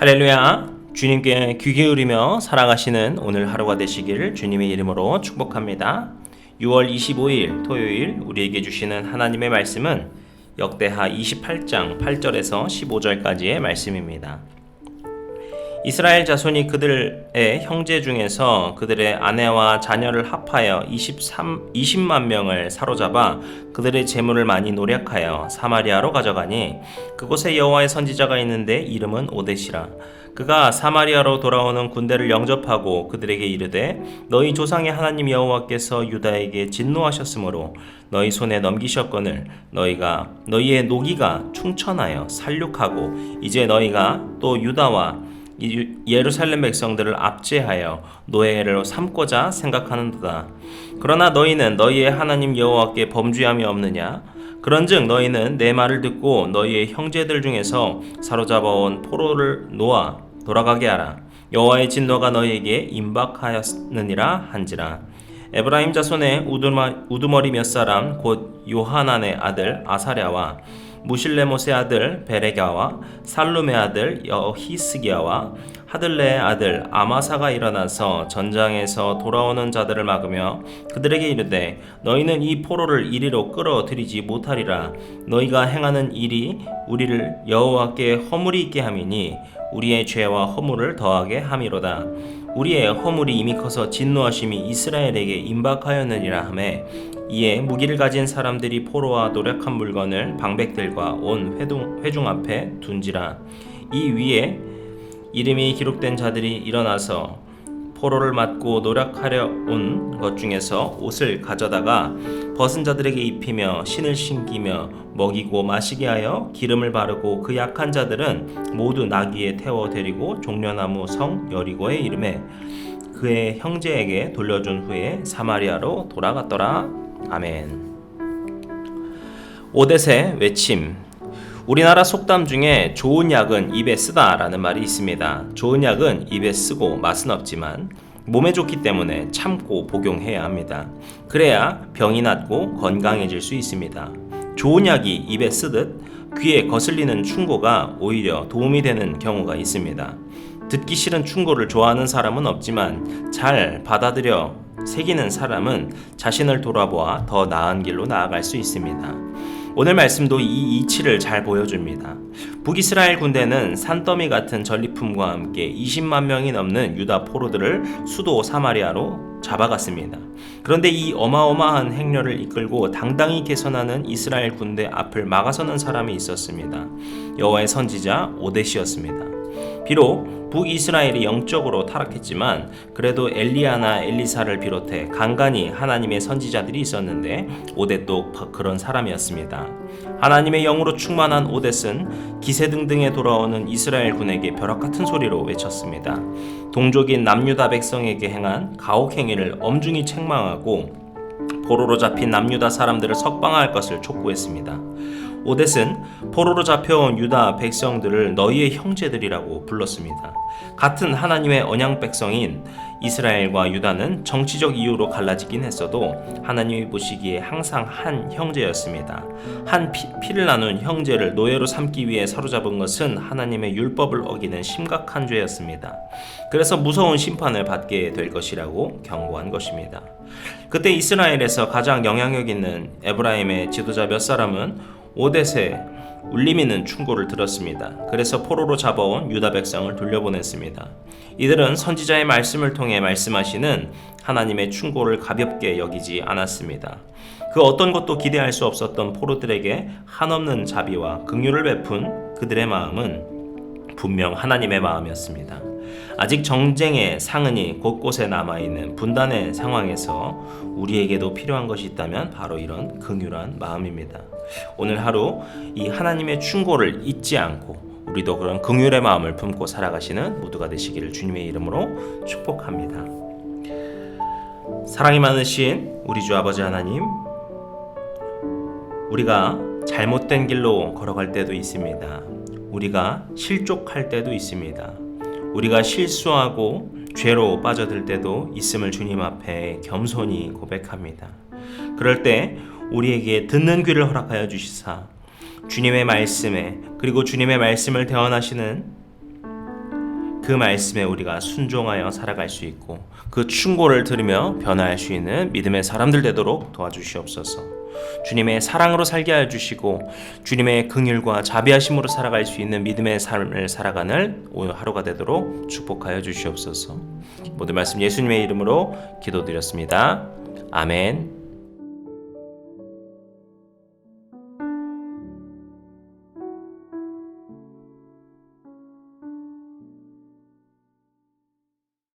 할렐루야. 주님께 귀 기울이며 살아가시는 오늘 하루가 되시기를 주님의 이름으로 축복합니다. 6월 25일 토요일 우리에게 주시는 하나님의 말씀은 역대하 28장 8절에서 15절까지의 말씀입니다. 이스라엘 자손이 그들의 형제 중에서 그들의 아내와 자녀를 합하여 20만 명을 사로잡아 그들의 재물을 많이 노력하여 사마리아로 가져가니 그곳에 여호와의 선지자가 있는데 이름은 오뎃이라. 그가 사마리아로 돌아오는 군대를 영접하고 그들에게 이르되 너희 조상의 하나님 여호와께서 유다에게 진노하셨으므로 너희 손에 넘기셨거늘 너희의 노기가 충천하여 살육하고 이제 너희가 또 유다와 예루살렘 백성들을 압제하여 노예로 삼고자 생각하는도다. 그러나 너희는 너희의 하나님 여호와께 범죄함이 없느냐? 그런즉 너희는 내 말을 듣고 너희의 형제들 중에서 사로잡아온 포로를 놓아 돌아가게 하라. 여호와의 진노가 너희에게 임박하였느니라 한지라. 에브라임 자손의 우두머리 몇 사람 곧 요하난의 아들 아사랴와 무실레못의 아들 베레가와 살룸의 아들 여히스기야와 하들레의 아들 아마사가 일어나서 전장에서 돌아오는 자들을 막으며 그들에게 이르되 너희는 이 포로를 이리로 끌어들이지 못하리라. 너희가 행하는 일이 우리를 여호와께 허물이 있게 함이니 우리의 죄와 허물을 더하게 함이로다. 우리의 허물이 이미 커서 진노하심이 이스라엘에게 임박하였느니라 하매 이에 무기를 가진 사람들이 포로와 노력한 물건을 방백들과 온 회중 앞에 둔지라. 이 위에 이름이 기록된 자들이 일어나서 포로를 맞고 노력하려 온 것 중에서 옷을 가져다가 벗은 자들에게 입히며 신을 신기며 먹이고 마시게 하여 기름을 바르고 그 약한 자들은 모두 나귀에 태워 데리고 종려나무 성 여리고에 이르매 그의 형제에게 돌려준 후에 사마리아로 돌아갔더라. 아멘. 오뎃의 외침. 우리나라 속담 중에 좋은 약은 입에 쓰다 라는 말이 있습니다. 좋은 약은 입에 쓰고 맛은 없지만 몸에 좋기 때문에 참고 복용해야 합니다. 그래야 병이 낫고 건강해질 수 있습니다. 좋은 약이 입에 쓰듯 귀에 거슬리는 충고가 오히려 도움이 되는 경우가 있습니다. 듣기 싫은 충고를 좋아하는 사람은 없지만 잘 받아들여 새기는 사람은 자신을 돌아보아 더 나은 길로 나아갈 수 있습니다. 오늘 말씀도 이 이치를 잘 보여줍니다. 북이스라엘 군대는 산더미 같은 전리품과 함께 20만 명이 넘는 유다 포로들을 수도 사마리아로 잡아갔습니다. 그런데 이 어마어마한 행렬을 이끌고 당당히 개선하는 이스라엘 군대 앞을 막아서는 사람이 있었습니다. 여호와의 선지자 오뎃이었습니다. 비록 북이스라엘이 영적으로 타락했지만 그래도 엘리야나 엘리사를 비롯해 간간히 하나님의 선지자들이 있었는데 오뎃도 그런 사람이었습니다. 하나님의 영으로 충만한 오뎃은 기세등등에 돌아오는 이스라엘 군에게 벼락같은 소리로 외쳤습니다. 동족인 남유다 백성에게 행한 가혹행위를 엄중히 책망하고 포로로 잡힌 남유다 사람들을 석방할 것을 촉구했습니다. 오뎃은 포로로 잡혀온 유다 백성들을 너희의 형제들이라고 불렀습니다. 같은 하나님의 언약 백성인 이스라엘과 유다는 정치적 이유로 갈라지긴 했어도 하나님이 보시기에 항상 한 형제였습니다. 한 피를 나눈 형제를 노예로 삼기 위해 사로잡은 것은 하나님의 율법을 어기는 심각한 죄였습니다. 그래서 무서운 심판을 받게 될 것이라고 경고한 것입니다. 그때 이스라엘에서 가장 영향력 있는 에브라임의 지도자 몇 사람은 오뎃의 울림 있는 충고를 들었습니다. 그래서 포로로 잡아온 유다 백성을 돌려보냈습니다. 이들은 선지자의 말씀을 통해 말씀하시는 하나님의 충고를 가볍게 여기지 않았습니다. 그 어떤 것도 기대할 수 없었던 포로들에게 한없는 자비와 긍휼을 베푼 그들의 마음은 분명 하나님의 마음이었습니다. 아직 정쟁의 상흔이 곳곳에 남아있는 분단의 상황에서 우리에게도 필요한 것이 있다면 바로 이런 긍휼한 마음입니다. 오늘 하루 이 하나님의 충고를 잊지 않고 우리도 그런 긍휼의 마음을 품고 살아가시는 모두가 되시기를 주님의 이름으로 축복합니다. 사랑이 많으신 우리 주 아버지 하나님, 우리가 잘못된 길로 걸어갈 때도 있습니다. 우리가 실족할 때도 있습니다. 우리가 실수하고 죄로 빠져들 때도 있음을 주님 앞에 겸손히 고백합니다. 그럴 때 우리에게 듣는 귀를 허락하여 주시사 주님의 말씀에 그리고 주님의 말씀을 대언하시는 그 말씀에 우리가 순종하여 살아갈 수 있고 그 충고를 들으며 변화할 수 있는 믿음의 사람들 되도록 도와주시옵소서. 주님의 사랑으로 살게 하여 주시고 주님의 긍휼과 자비하심으로 살아갈 수 있는 믿음의 삶을 살아가는 오늘 하루가 되도록 축복하여 주시옵소서. 모든 말씀 예수님의 이름으로 기도드렸습니다. 아멘.